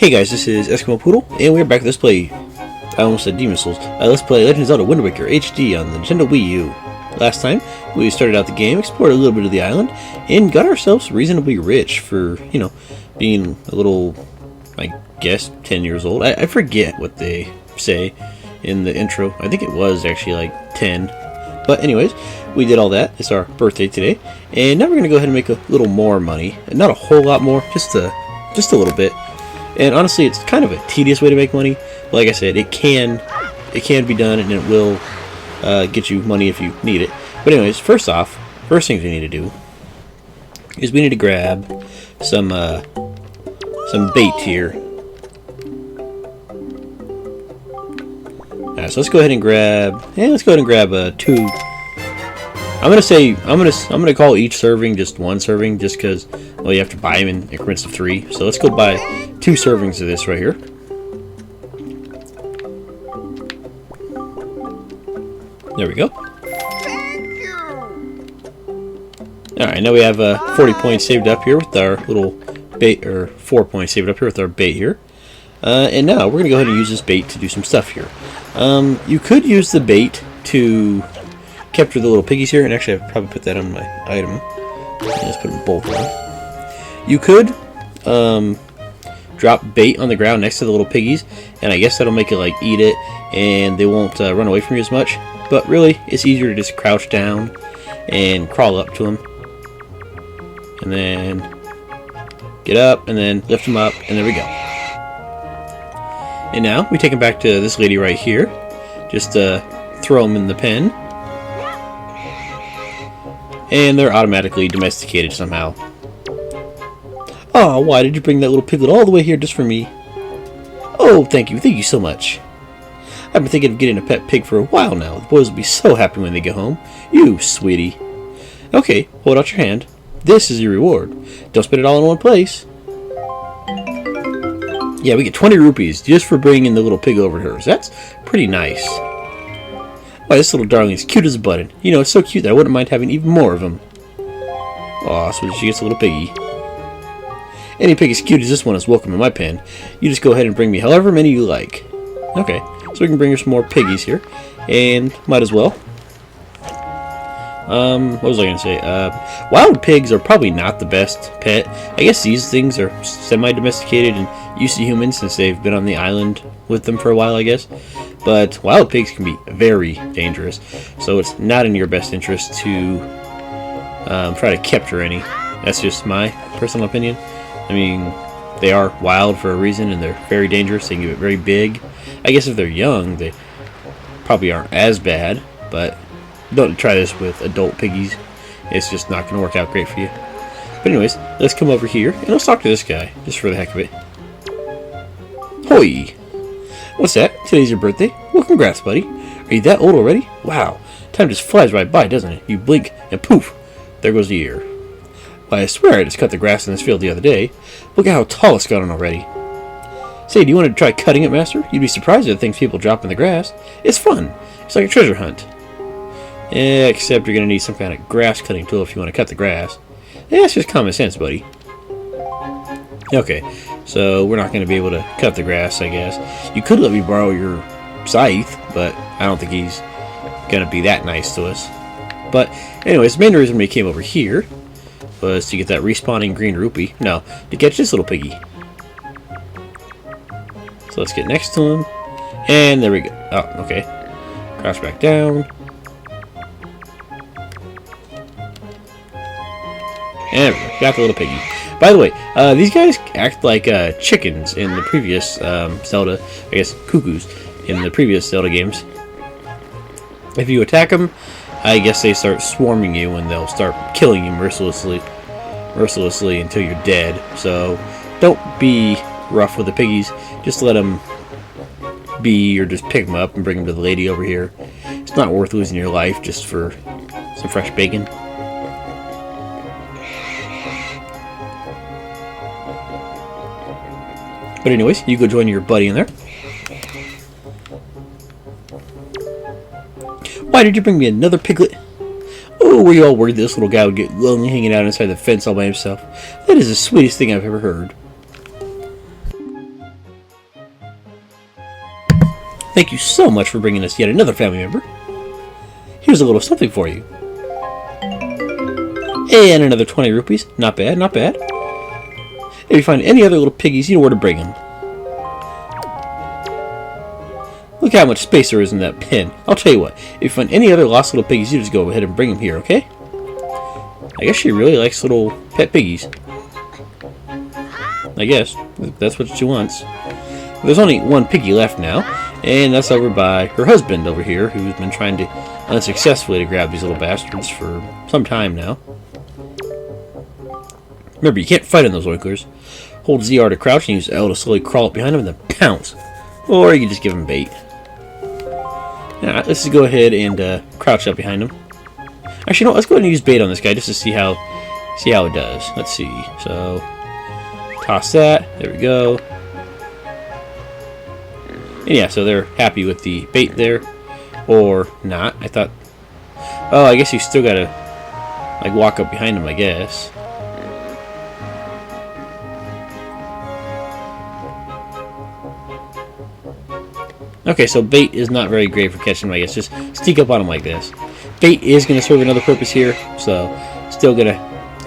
Hey guys, this is Eskimo Poodle, and we're back with Let's Play, I almost said Demon Souls, Let's Play Legend of Zelda Wind Waker HD on the Nintendo Wii U. Last time, we started out the game, explored a little bit of the island, and got ourselves reasonably rich for, being a little, I guess, 10 years old. I forget what they say in the intro. I think it was actually like 10. But anyways, we did all that. It's our birthday today, and now we're going to go ahead and make a little more money. Not a whole lot more, just a little bit. And honestly, it's kind of a tedious way to make money. But like I said, it can be done, and it will get you money if you need it. But anyways, first things we need to do is we need to grab some bait here. Alright, so let's go ahead and grab. Two. I'm gonna call each serving just one serving, just because, well, you have to buy them in increments of 3. So let's go buy 2 servings of this right here. There we go. Alright, now we have 40 points saved up here with our little bait, or 4 points saved up here with our bait here. And now we're gonna go ahead and use this bait to do some stuff here. You could use the bait to capture the little piggies here, and actually I'd probably put that on my item. Let's put them both on. You could drop bait on the ground next to the little piggies, and I guess that'll make it like eat it, and they won't run away from you as much. But really, it's easier to just crouch down and crawl up to them, and then get up, and then lift them up, and there we go. And now we take them back to this lady right here. Just throw them in the pen, and they're automatically domesticated somehow. Oh, why did you bring that little piglet all the way here just for me? Oh, thank you so much. I've been thinking of getting a pet pig for a while now. The boys will be so happy when they get home. You sweetie. Okay, hold out your hand. This is your reward. Don't spend it all in one place. Yeah, we get 20 rupees just for bringing the little pig over to her. So that's pretty nice. Why, this little darling is cute as a button. You know, it's so cute that I wouldn't mind having even more of them. Aw, so she gets a little piggy. Any pig as cute as this one is welcome in my pen. You just go ahead and bring me however many you like. Okay, so we can bring her some more piggies here. And might as well. What was I going to say? Wild pigs are probably not the best pet. I guess these things are semi-domesticated and used to humans since they've been on the island with them for a while, I guess. But wild pigs can be very dangerous, so it's not in your best interest to try to capture any. That's just my personal opinion. I mean, they are wild for a reason, and they're very dangerous. They can get very big. I guess if they're young, they probably aren't as bad, but don't try this with adult piggies. It's just not going to work out great for you. But anyways, let's come over here, and let's talk to this guy, just for the heck of it. Hoi! What's that? Today's your birthday? Well, congrats, buddy. Are you that old already? Wow, time just flies right by, doesn't it? You blink, and poof, there goes the year. Why, I swear I just cut the grass in this field the other day. Look at how tall it's gotten already. Say, do you want to try cutting it, master? You'd be surprised at the things people drop in the grass. It's fun. It's like a treasure hunt. Yeah, except you're going to need some kind of grass cutting tool if you want to cut the grass. Yeah, it's just common sense, buddy. Okay, so we're not going to be able to cut the grass, I guess. You could let me borrow your scythe, but I don't think he's going to be that nice to us. But anyways, the main reason we came over here was to get that respawning green rupee. No, to catch this little piggy. So let's get next to him. And there we go. Oh, okay. Crouch back down. And there we go. Got the little piggy. By the way, these guys act like chickens in the previous Zelda, I guess cuckoos, in the previous Zelda games. If you attack them, I guess they start swarming you and they'll start killing you mercilessly until you're dead. So don't be rough with the piggies. Just let them be, or just pick them up and bring them to the lady over here. It's not worth losing your life just for some fresh bacon. But anyways, you go join your buddy in there. Why did you bring me another piglet? Oh, were you all worried this little guy would get lonely hanging out inside the fence all by himself? That is the sweetest thing I've ever heard. Thank you so much for bringing us yet another family member. Here's a little something for you. And another 20 rupees. Not bad, not bad. If you find any other little piggies, you know where to bring them. Look how much space there is in that pen. I'll tell you what, if you find any other lost little piggies, you just go ahead and bring them here, okay? I guess she really likes little pet piggies. I guess. That's what she wants. There's only one piggy left now, and that's over by her husband over here, who's been trying to unsuccessfully to grab these little bastards for some time now. Remember, you can't fight on those oinklers. Hold ZR to crouch and use L to slowly crawl up behind them and then pounce. Or you can just give them bait. Now, let's just go ahead and crouch up behind him. Actually, no, let's go ahead and use bait on this guy just to see how it does. Let's see. So, toss that. There we go. And yeah, so they're happy with the bait there. Or not. I thought... Oh, I guess you still gotta, like, walk up behind him, I guess. Okay, so bait is not very great for catching them, I guess. Just sneak up on them like this. Bait is going to serve another purpose here, so still going to...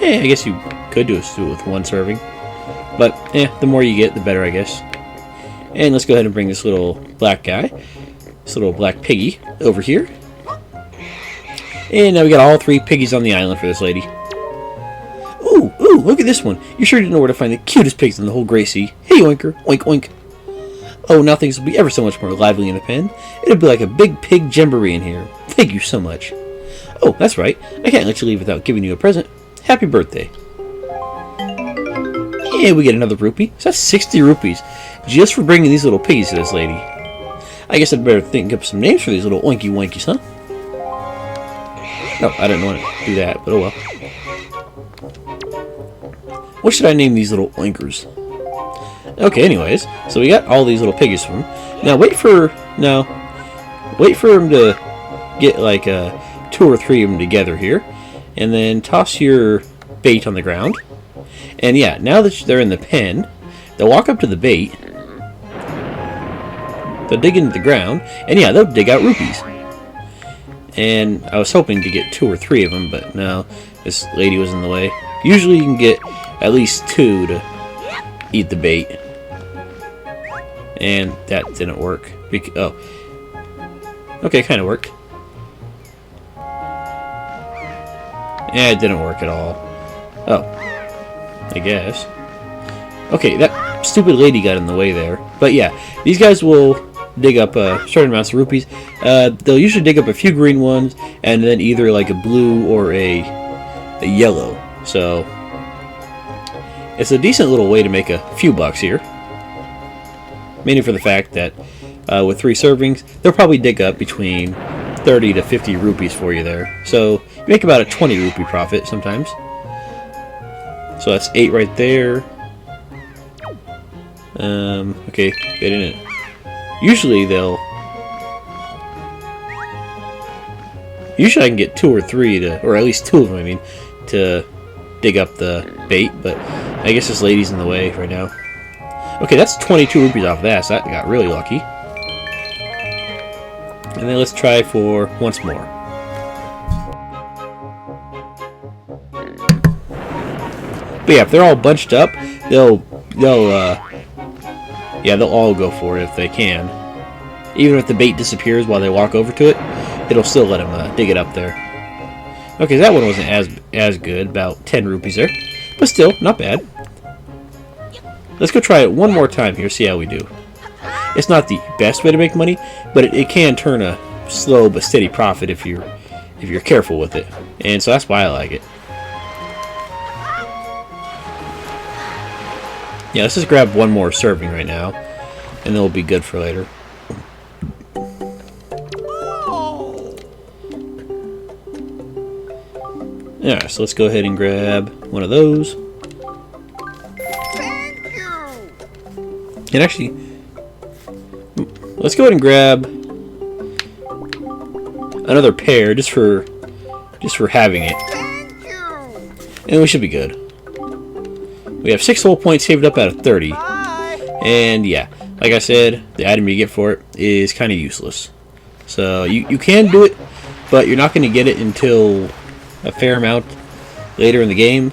I guess you could do it with one serving. But, the more you get, the better, I guess. And let's go ahead and bring this little black guy, this little black piggy, over here. And now we got all 3 piggies on the island for this lady. Ooh, look at this one. You sure didn't know where to find the cutest pigs in the whole Grey Sea. Hey, oinker, oink, oink. Oh, now things will be ever so much more lively in the pen. It'll be like a big pig jamboree in here. Thank you so much. Oh, that's right. I can't let you leave without giving you a present. Happy birthday. And we get another rupee. So that's 60 rupees just for bringing these little piggies to this lady. I guess I'd better think up some names for these little oinky wankies, huh? No, I didn't want to do that, but oh well. What should I name these little oinkers? Okay, anyways, so we got all these little piggies from him. Now wait for him to get like 2 or 3 of them together here, and then toss your bait on the ground. And yeah, now that they're in the pen, they'll walk up to the bait, they'll dig into the ground, and yeah, they'll dig out rupees. And I was hoping to get 2 or 3 of them, but no, this lady was in the way. Usually you can get at least 2 to eat the bait. And that didn't work. Oh. Okay, kind of worked. Yeah, it didn't work at all. Oh. I guess. Okay, that stupid lady got in the way there. But yeah, these guys will dig up certain amounts of rupees. They'll usually dig up a few green ones, and then either like a blue or a yellow. So, it's a decent little way to make a few bucks here. Mainly for the fact that with 3 servings, they'll probably dig up between 30 to 50 rupees for you there. So you make about a 20 rupee profit sometimes. So that's 8 right there. Okay, get in it. Usually I can get 2 or 3 to, or at least 2 of them, I mean, to dig up the bait, but I guess this lady's in the way right now. Okay, that's 22 rupees off that, so that got really lucky. And then let's try for once more. But yeah, if they're all bunched up, they'll all go for it if they can. Even if the bait disappears while they walk over to it, it'll still let them dig it up there. Okay, that one wasn't as good, about 10 rupees there, but still not bad. Let's go try it one more time here, see how we do. It's not the best way to make money, but it can turn a slow but steady profit if you're careful with it. And so that's why I like it. Yeah, let's just grab one more serving right now, and then we'll be good for later. Alright, so let's go ahead and grab one of those. And actually, let's go ahead and grab another pair just for having it. And we should be good. We have 6 whole points saved up out of 30. And yeah, like I said, the item you get for it is kind of useless. So you can do it, but you're not going to get it until a fair amount later in the game.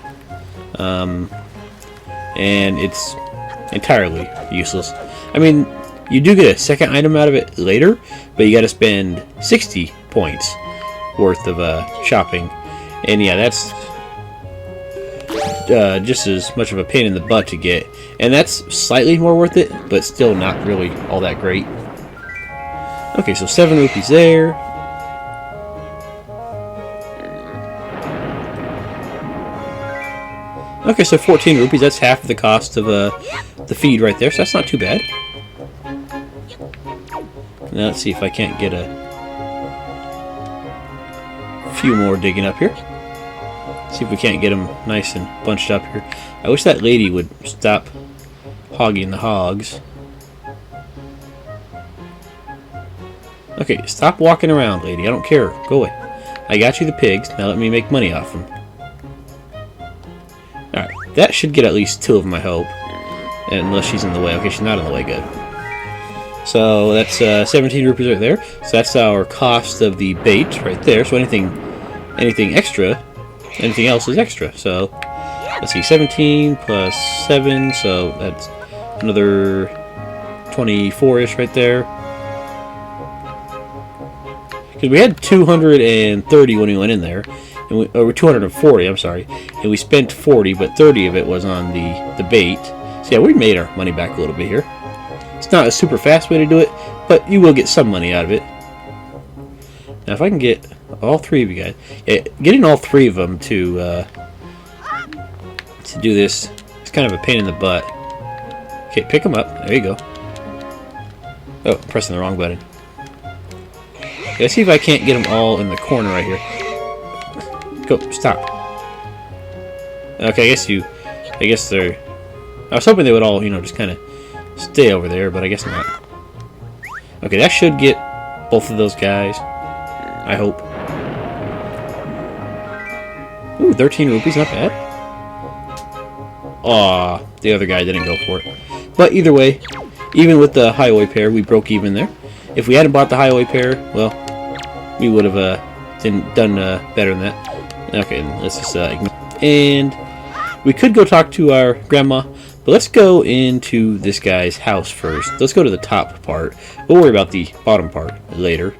And it's entirely useless. I mean, you do get a second item out of it later, but you got to spend 60 points worth of shopping. And yeah, that's just as much of a pain in the butt to get. And that's slightly more worth it, but still not really all that great. Okay, so 7 rupees there. Okay, so 14 rupees, that's half of the cost of the feed right there, so that's not too bad. Now let's see if I can't get a few more digging up here. See if we can't get them nice and bunched up here. I wish that lady would stop hogging the hogs. Okay, stop walking around, lady. I don't care. Go away. I got you the pigs. Now let me make money off them. Alright, that should get at least 2 of them, I hope. Unless she's in the way. Okay, she's not in the way. Good. So that's 17 rupees right there. So that's our cost of the bait right there. So anything extra, anything else is extra. So let's see, 17 plus 7. So that's another 24-ish right there. Because we had 230 when we went in there. Or 240, I'm sorry, and we spent 40, but 30 of it was on the bait. So yeah, we made our money back a little bit here. It's not a super fast way to do it, but you will get some money out of it. Now, if I can get all 3 of you guys, yeah, getting all 3 of them to do this is kind of a pain in the butt. Okay, pick them up. There you go. Oh, I'm pressing the wrong button. Okay, let's see if I can't get them all in the corner right here. Go, stop. Okay, I guess they're... I was hoping they would all, just kind of stay over there, but I guess not. Okay, that should get both of those guys. I hope. Ooh, 13 rupees, not bad. Aw, the other guy didn't go for it. But either way, even with the highway pair, we broke even there. If we hadn't bought the highway pair, well, we would have done better than that. Okay, let's just ignore. And we could go talk to our grandma, but let's go into this guy's house first. Let's go to the top part. We'll worry about the bottom part later.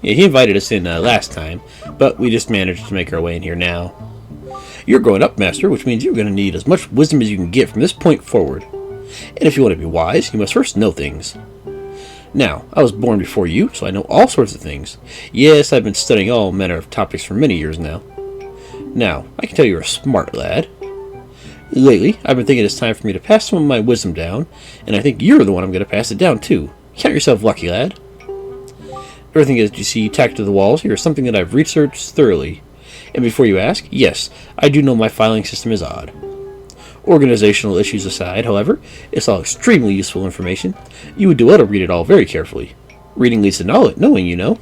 Yeah, he invited us in last time, but we just managed to make our way in here now. You're growing up, Master, which means you're going to need as much wisdom as you can get from this point forward. And if you want to be wise, you must first know things. Now, I was born before you, so I know all sorts of things. Yes, I've been studying all manner of topics for many years now. Now, I can tell you're a smart lad. Lately, I've been thinking it's time for me to pass some of my wisdom down, and I think you're the one I'm going to pass it down to. Count yourself lucky, lad. Everything that you see tacked to the walls here is something that I've researched thoroughly. And before you ask, yes, I do know my filing system is odd. Organizational issues aside, however, it's all extremely useful information. You would do well to read it all very carefully. Reading leads to knowing, you know.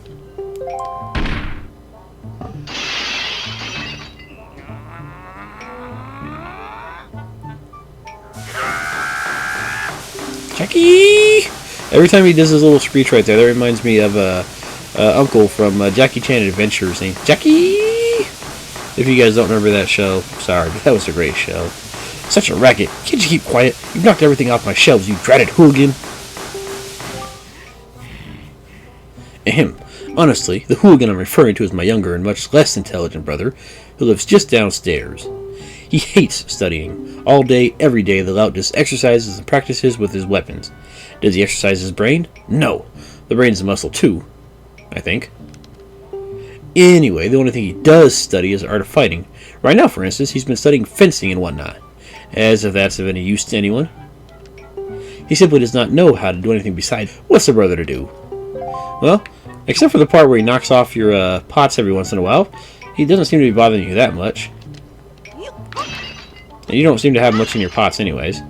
Jackie! Every time he does his little screech right there, that reminds me of Uncle from Jackie Chan Adventures named Jackie! If you guys don't remember that show, sorry, but that was a great show. Such a racket. Can't you keep quiet? You've knocked everything off my shelves, you dratted hooligan. Ahem. Honestly, the hooligan I'm referring to is my younger and much less intelligent brother, who lives just downstairs. He hates studying. All day, every day, the lout just exercises and practices with his weapons. Does he exercise his brain? No. The brain's a muscle too, I think. Anyway, the only thing he does study is the art of fighting. Right now, for instance, he's been studying fencing and whatnot. As if that's of any use to anyone. He simply does not know how to do anything besides. What's a brother to do? Well, except for the part where he knocks off your pots every once in a while, he doesn't seem to be bothering you that much. And you don't seem to have much in your pots anyways.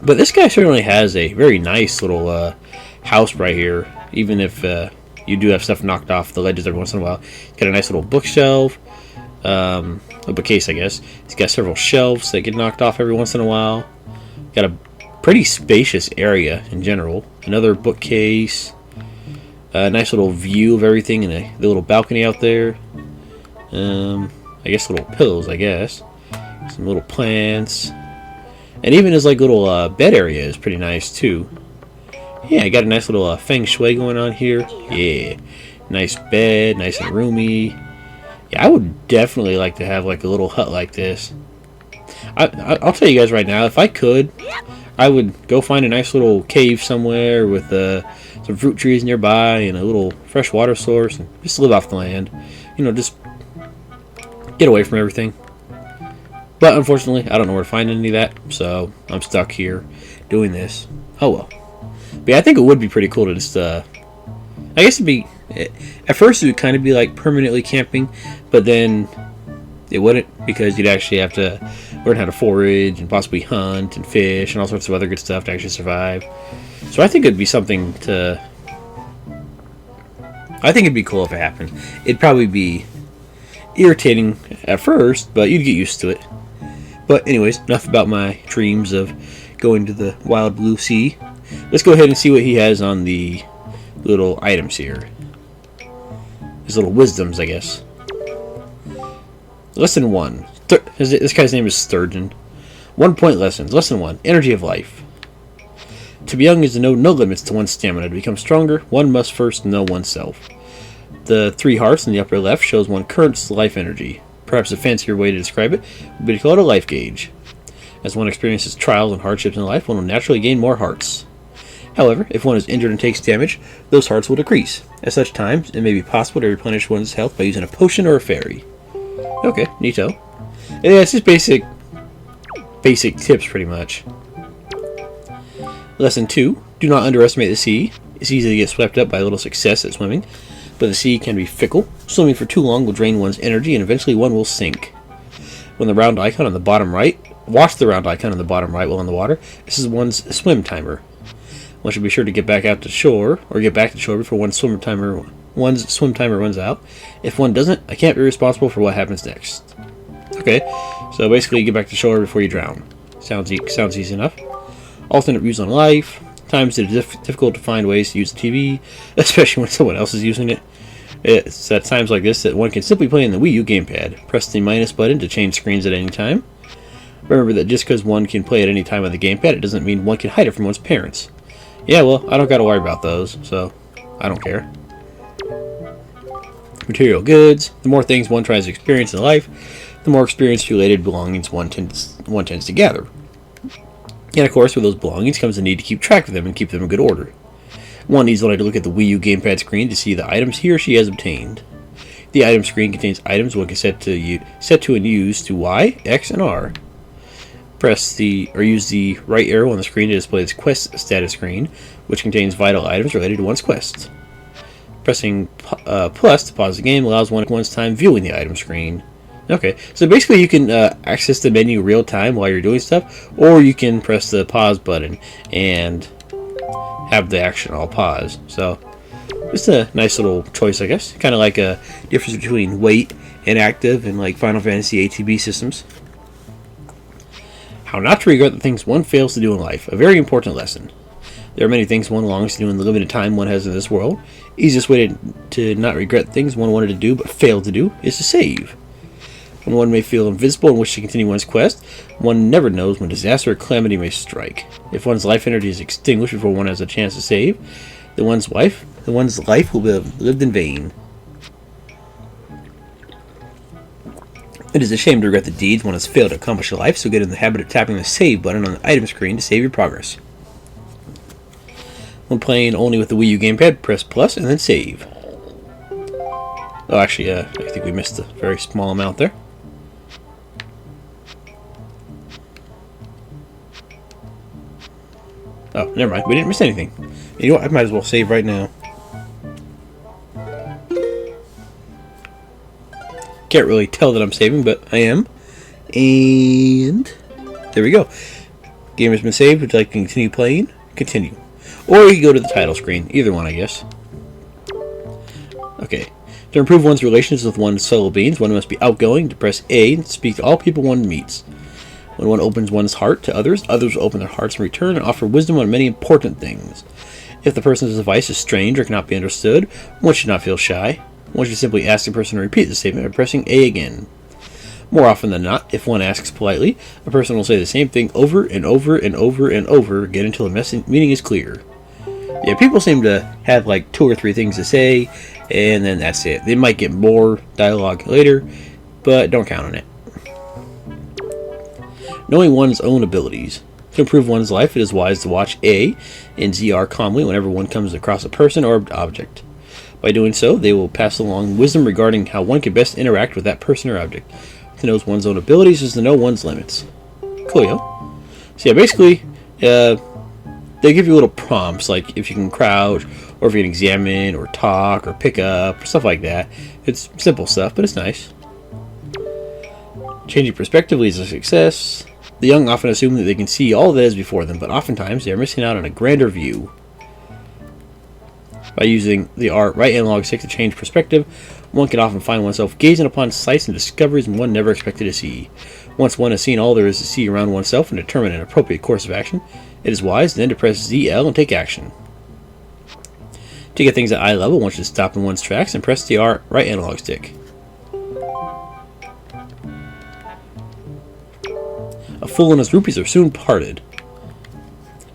But this guy certainly has a very nice little house right here, even if you do have stuff knocked off the ledges every once in a while. He's got a nice little bookshelf. a bookcase, I guess. It's got several shelves that get knocked off every once in a while. Got a pretty spacious area in general. Another bookcase. A nice little view of everything, and the little balcony out there. I guess little pillows, I guess. Some little plants. And even his like little bed area is pretty nice too. Yeah, I got a nice little feng shui going on here. Yeah, nice bed, nice and roomy. Yeah, I would definitely like to have like a little hut like this. I'll tell you guys right now, if I could, I would go find a nice little cave somewhere with some fruit trees nearby and a little fresh water source, and just live off the land. You know, just get away from everything. But unfortunately, I don't know where to find any of that, so I'm stuck here doing this. Oh well. But yeah, I think it would be pretty cool to just, I guess it'd be, at first it would kind of be like permanently camping, but then it wouldn't, because you'd actually have to learn how to forage and possibly hunt and fish and all sorts of other good stuff to actually survive. So I think it'd be something to, I think it'd be cool if it happened. It'd probably be irritating at first, but you'd get used to it. But anyways, enough about my dreams of going to the wild blue sea. Let's go ahead and see what he has on the little items here. His little wisdoms, I guess. Lesson 1. This guy's name is Sturgeon. 1 point lessons. Lesson 1. Energy of life. To be young is to know no limits to one's stamina. To become stronger, one must first know oneself. The 3 hearts in the upper left shows one current life energy. Perhaps a fancier way to describe it would be to call it a life gauge. As one experiences trials and hardships in life, one will naturally gain more hearts. However, if one is injured and takes damage, those hearts will decrease. At such times, it may be possible to replenish one's health by using a potion or a fairy. Okay, neato. Yeah, it's just basic tips, pretty much. Lesson 2. Do not underestimate the sea. It's easy to get swept up by a little success at swimming, but the sea can be fickle. Swimming for too long will drain one's energy, and eventually one will sink. When the round icon on the bottom right, watch the round icon on the bottom right while in the water. This is one's swim timer. One should be sure to get back out to shore, or get back to shore before one's swim timer runs out. If one doesn't, I can't be responsible for what happens next. Okay, so basically get back to shore before you drown. Sounds easy enough. Alternate views on life. Times it is difficult to find ways to use the TV, especially when someone else is using it. It's at times like this that one can simply play in the Wii U gamepad. Press the minus button to change screens at any time. Remember that just because one can play at any time on the gamepad, it doesn't mean one can hide it from one's parents. Yeah, well, I don't gotta worry about those, so I don't care. Material goods. The more things one tries to experience in life, the more experience-related belongings one tends to gather. And of course, with those belongings comes the need to keep track of them and keep them in good order. One needs only to look at the Wii U gamepad screen to see the items he or she has obtained. The item screen contains items one can set to and use to Y, X, and R. Use the right arrow on the screen to display this quest status screen, which contains vital items related to one's quest. Pressing plus to pause the game allows one one's time viewing the item screen. Okay, so basically you can access the menu real time while you're doing stuff, or you can press the pause button and have the action all pause. So just a nice little choice, I guess. Kind of like a difference between wait and active in like Final Fantasy ATB systems. How not to regret the things one fails to do in life. A very important lesson. There are many things one longs to do in the limited time one has in this world. Easiest way to not regret things one wanted to do but failed to do is to save. When one may feel invincible and wish to continue one's quest, one never knows when disaster or calamity may strike. If one's life energy is extinguished before one has a chance to save, then one's life will be lived in vain. It is a shame to regret the deeds one has failed to accomplish in life, so get in the habit of tapping the save button on the item screen to save your progress. When playing only with the Wii U gamepad, press plus and then save. Oh, actually, I think we missed a very small amount there. Oh, never mind. We didn't miss anything. You know what? I might as well save right now. Can't really tell that I'm saving, but I am. And there we go. Game has been saved. Would you like to continue playing? Continue. Or you can go to the title screen. Either one, I guess. Okay. To improve one's relations with one's fellow beings, one must be outgoing, to press A, and speak to all people one meets. When one opens one's heart to others, others will open their hearts in return and offer wisdom on many important things. If the person's advice is strange or cannot be understood, one should not feel shy. One should simply ask the person to repeat the statement by pressing A again. More often than not, if one asks politely, a person will say the same thing over and over and over and over again until the meaning is clear. Yeah, people seem to have like 2 or 3 things to say, and then that's it. They might get more dialogue later, but don't count on it. Knowing one's own abilities. To improve one's life, it is wise to watch A and ZR calmly whenever one comes across a person or object. By doing so, they will pass along wisdom regarding how one can best interact with that person or object. To know one's own abilities is to know one's limits. Coolio. So yeah, basically, they give you little prompts, like if you can crouch, or if you can examine, or talk, or pick up, or stuff like that. It's simple stuff, but it's nice. Changing perspective leads to success. The young often assume that they can see all that is before them, but oftentimes they are missing out on a grander view. By using the right analog stick to change perspective, one can often find oneself gazing upon sights and discoveries one never expected to see. Once one has seen all there is to see around oneself and determine an appropriate course of action, it is wise then to press ZL and take action. To get things at eye level, one should stop in one's tracks and press the right analog stick. A fool and his rupees are soon parted.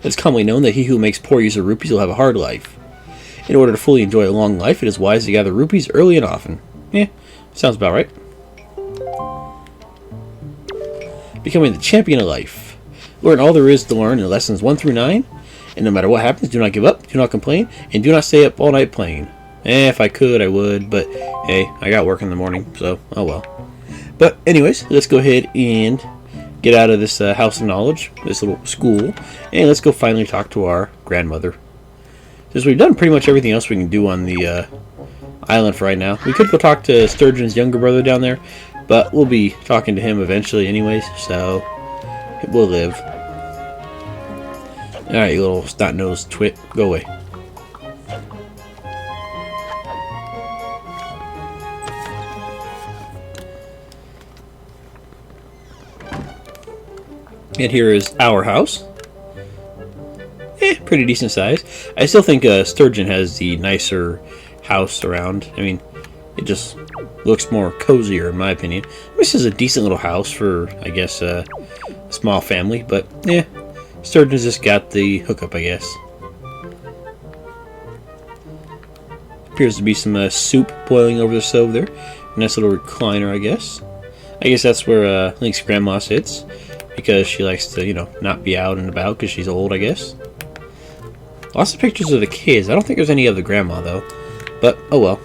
It is commonly known that he who makes poor use of rupees will have a hard life. In order to fully enjoy a long life, it is wise to gather rupees early and often. Yeah, sounds about right. Becoming the champion of life. Learn all there is to learn in lessons 1 through 9, and no matter what happens, do not give up, do not complain, and do not stay up all night playing. If I could, I would, but hey, I got work in the morning, so oh well. But anyways, let's go ahead and get out of this house of knowledge, this little school, and let's go finally talk to our grandmother. Since we've done pretty much everything else we can do on the island for right now, we could go talk to Sturgeon's younger brother down there, but we'll be talking to him eventually anyways, so we'll live. Alright, you little snot-nosed twit, go away. And here is our house. Pretty decent size. I still think Sturgeon has the nicer house around. I mean, it just looks more cozier in my opinion. This is a decent little house for, I guess, a small family, but yeah, Sturgeon's just got the hookup, I guess. Appears to be some soup boiling over the stove there. Nice little recliner, I guess. I guess that's where Link's grandma sits, because she likes to, you know, not be out and about because she's old, I guess. Lots of pictures of the kids. I don't think there's any of the grandma, though. But, oh well.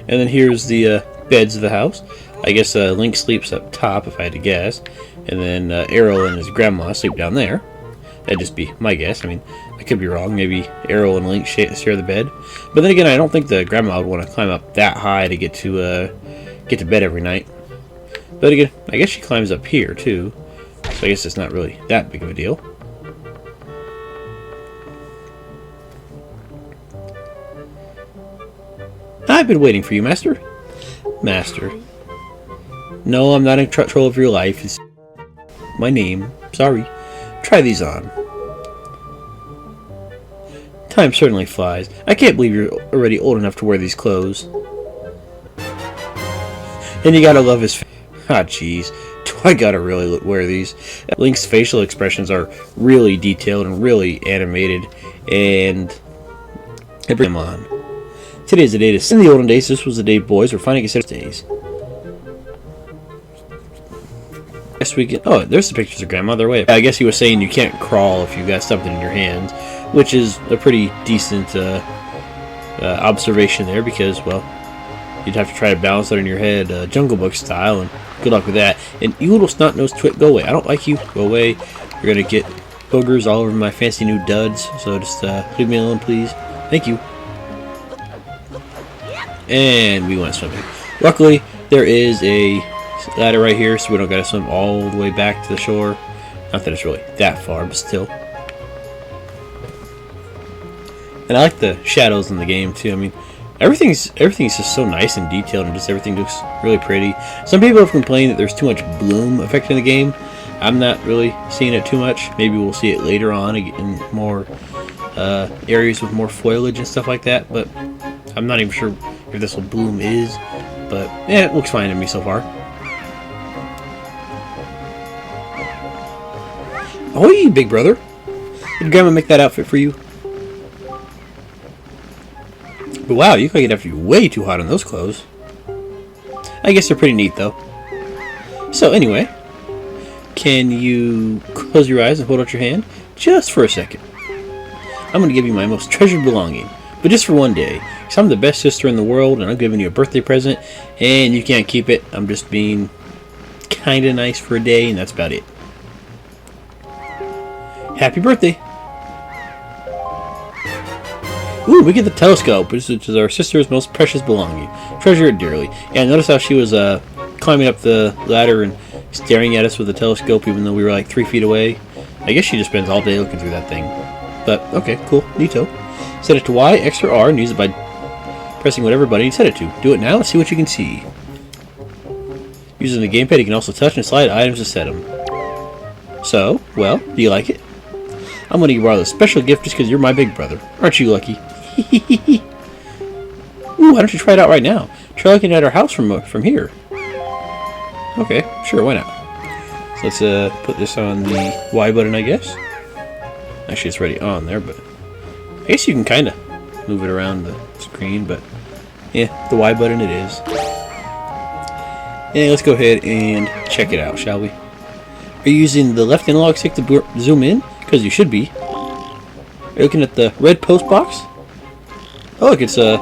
And then here's the beds of the house. I guess Link sleeps up top, if I had to guess. And then Errol and his grandma sleep down there. That'd just be my guess. I mean, I could be wrong. Maybe Errol and Link share the bed. But then again, I don't think the grandma would want to climb up that high to get to bed every night. But again, I guess she climbs up here, too. So I guess it's not really that big of a deal. I've been waiting for you, Master. Master. No, I'm not in control of your life. It's my name. Sorry. Try these on. Time certainly flies. I can't believe you're already old enough to wear these clothes. And you gotta love his face. Ah, jeez. Do I gotta really wear these? Link's facial expressions are really detailed and really animated, and I bring them on. Today's the day to... In the olden days, this was the day boys were finally considered days. Guess we can... Oh, there's the pictures of Grandma. They're way up. I guess he was saying you can't crawl if you've got something in your hands, which is a pretty decent observation there, because, well, you'd have to try to balance it in your head, Jungle Book style, and good luck with that. And you little snot-nosed twit, go away. I don't like you. Go away. You're gonna get boogers all over my fancy new duds, so just leave me alone, please. Thank you. And we went swimming. Luckily, there is a ladder right here, so we don't gotta swim all the way back to the shore. Not that it's really that far, but still. And I like the shadows in the game too. I mean, Everything's just so nice and detailed, and just everything looks really pretty. Some people have complained that there's too much bloom effect in the game. I'm not really seeing it too much. Maybe we'll see it later on in more areas with more foliage and stuff like that. But I'm not even sure if this what bloom is. But yeah, it looks fine to me so far. Ahoy, big brother! Did Grandma make that outfit for you? But wow, you could have to be way too hot in those clothes. I guess they're pretty neat, though. So anyway, can you close your eyes and hold out your hand just for a second? I'm going to give you my most treasured belonging, but just for one day. Because I'm the best sister in the world, and I'm giving you a birthday present, and you can't keep it. I'm just being kind of nice for a day, and that's about it. Happy birthday! Ooh, we get the telescope, which is our sister's most precious belonging. Treasure it dearly. Yeah, notice how she was climbing up the ladder and staring at us with the telescope, even though we were like 3 feet away. I guess she just spends all day looking through that thing. But, okay, cool. Neato. Set it to Y, X, or R, and use it by pressing whatever button you set it to. Do it now and see what you can see. Using the gamepad, you can also touch and slide items to set them. So, well, do you like it? I'm going to borrow this special gift just because you're my big brother. Aren't you lucky? Ooh, why don't you try it out right now? Try looking at our house from here. Okay, sure, why not? So let's put this on the Y button, I guess. Actually, it's already on there, but I guess you can kind of move it around the screen, but yeah, the Y button it is. Yeah, let's go ahead and check it out, shall we? Are you using the left analog stick to zoom in? Because you should be. Are you looking at the red post box? Oh, look, it's a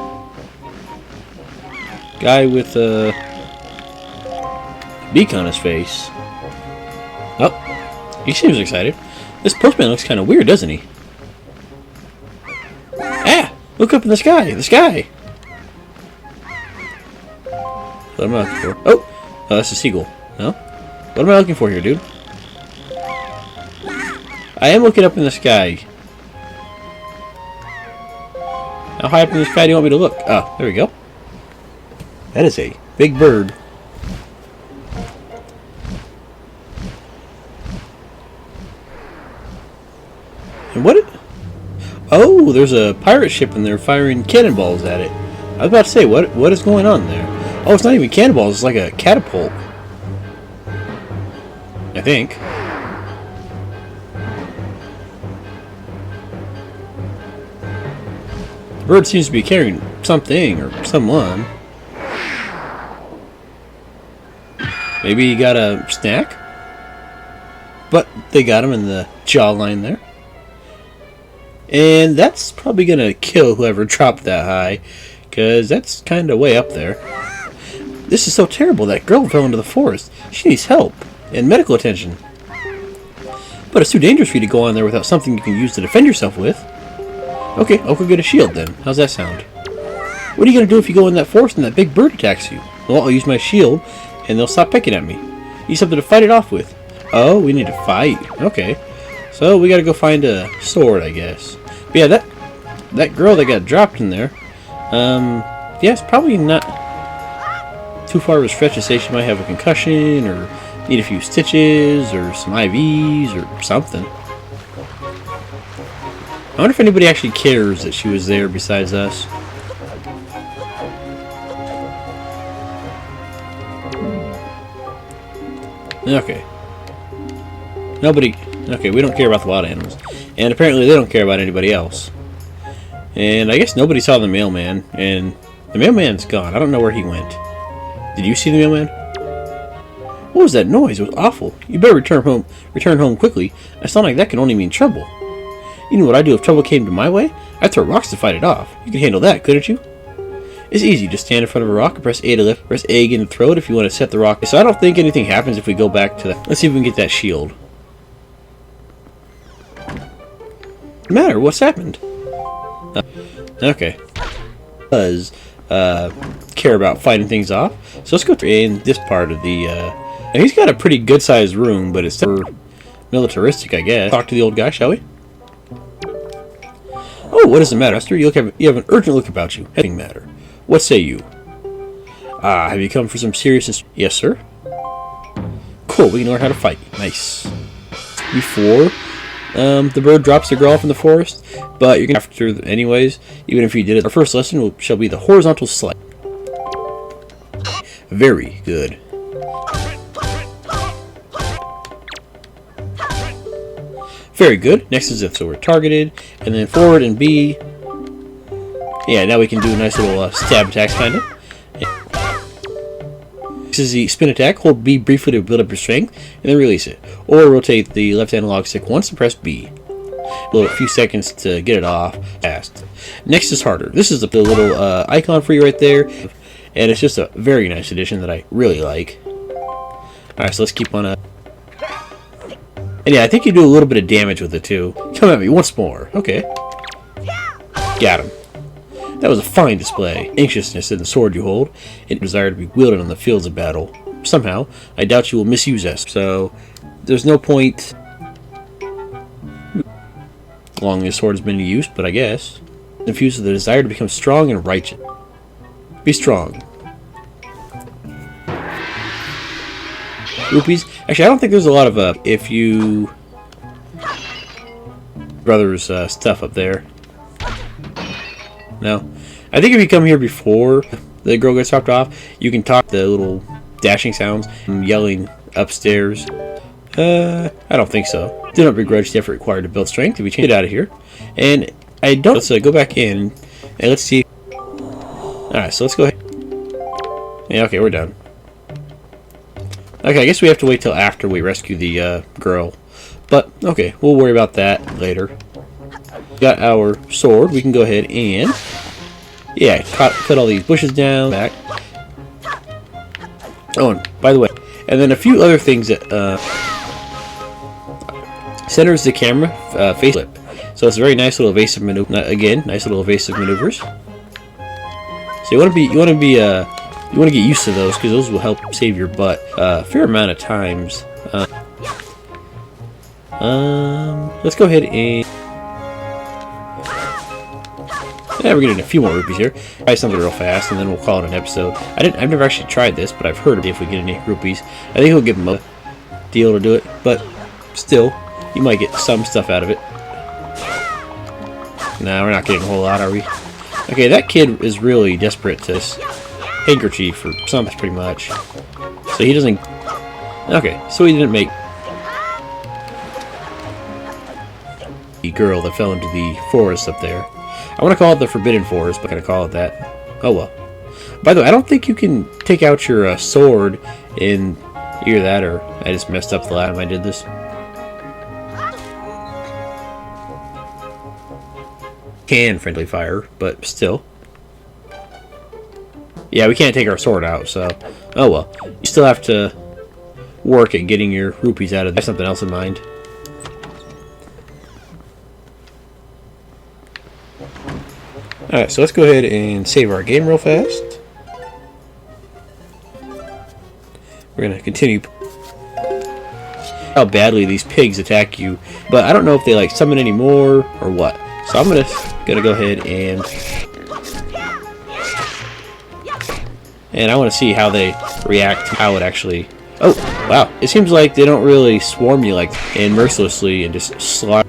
guy with a beak on his face. Oh, he seems excited. This postman looks kind of weird, doesn't he? Ah! Look up in the sky! The sky! What am I looking for? Oh! Oh, that's a seagull. No? What am I looking for here, dude? I am looking up in the sky. How high up in the sky do you want me to look? Oh, there we go. That is a big bird. And what? Oh, there's a pirate ship and they're firing cannonballs at it. I was about to say, what is going on there? Oh, it's not even cannonballs. It's like a catapult. I think. The bird seems to be carrying something or someone. Maybe he got a snack? But they got him in the jawline there. And that's probably going to kill whoever dropped that high, because that's kind of way up there. This is so terrible. That girl fell into the forest. She needs help and medical attention. But it's too dangerous for you to go on there without something you can use to defend yourself with. Okay, I'll go get a shield then. How's that sound? What are you going to do if you go in that forest and that big bird attacks you? Well, I'll use my shield, and they'll stop picking at me. You need something to fight it off with. Oh, we need to fight. Okay. So, we got to go find a sword, I guess. But yeah, that girl that got dropped in there, yeah, it's probably not too far of a stretch to say she might have a concussion, or need a few stitches, or some IVs, or something. I wonder if anybody actually cares that she was there besides us. Okay. Nobody... Okay, we don't care about the wild animals. And apparently they don't care about anybody else. And I guess nobody saw the mailman. And the mailman's gone. I don't know where he went. Did you see the mailman? What was that noise? It was awful. You better return home quickly. A sound like that can only mean trouble. You know what I'd do if trouble came to my way? I'd throw rocks to fight it off. You could handle that, couldn't you? It's easy. Just stand in front of a rock and press A to lift. Press A again to throw it if you want to set the rock. So I don't think anything happens if we go back to that. Let's see if we can get that shield. Matter? What's happened? Okay. Does care about fighting things off. So let's go in this part of the. And he's got a pretty good-sized room, but it's militaristic, I guess. Talk to the old guy, shall we? Oh, what does it matter, Esther? You have an urgent look about you. Heading matter. What say you? Ah, have you come for some serious... Yes, sir. Cool, we can learn how to fight. Nice. Before the bird drops the girl off in the forest, but you're going to have to anyways, even if you did it. Our first lesson shall be the horizontal slide. Very good. Very good. Next is if so we're targeted, and then forward and B. Yeah, now we can do a nice little stab attacks, kind of. This is the spin attack. Hold B briefly to build up your strength, and then release it. Or rotate the left analog stick once and press B. A few seconds to get it off fast. Next is harder. This is the little icon for you right there, and it's just a very nice addition that I really like. Alright, so let's keep on and yeah, I think you do a little bit of damage with it too. Come at me once more. Okay. Got him. That was a fine display. Anxiousness in the sword you hold, and desire to be wielded on the fields of battle. Somehow, I doubt you will misuse us. So, there's no point long this sword has been in use, but I guess. Infused with the desire to become strong and righteous. Be strong. Rupees. Actually, I don't think there's a lot of if you brothers stuff up there. No, I think if you come here before the girl gets dropped off, you can talk the little dashing sounds and yelling upstairs. I don't think so. Do not begrudge the effort required to build strength. If we change it out of here, and I don't. Let's go back in and let's see. All right, so let's go ahead. Yeah, okay, we're done. Okay, I guess we have to wait till after we rescue the girl. But, okay, we'll worry about that later. Got our sword. We can go ahead and... yeah, cut all these bushes down. Back. Oh, and by the way, and then a few other things that... centers the camera face flip. So it's a very nice little evasive maneuver. Again, nice little evasive maneuvers. So you want to get used to those, because those will help save your butt a fair amount of times. Let's go ahead and... yeah, we're getting a few more rupees here. Try something real fast, and then we'll call it an episode. I've never actually tried this, but I've heard of it if we get any rupees. I think we'll give them a deal to do it, but still, you might get some stuff out of it. Nah, we're not getting a whole lot, are we? Okay, that kid is really desperate to... handkerchief or something, pretty much. So he doesn't... okay, so he didn't make... the girl that fell into the forest up there. I want to call it the Forbidden Forest, but I'm going to call it that. Oh well. By the way, I don't think you can take out your sword in either that, or I just messed up the last time I did this. Can friendly fire, but still. Yeah, we can't take our sword out, so... oh well. You still have to work at getting your rupees out of there. I have something else in mind. Alright, so let's go ahead and save our game real fast. We're going to continue... how badly these pigs attack you. But I don't know if they, like, summon anymore or what. So I'm gonna go ahead and... and I want to see how they react, how it actually... oh, wow. It seems like they don't really swarm you like and mercilessly and just slaughter.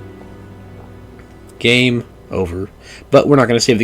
Game over. But we're not going to save the game.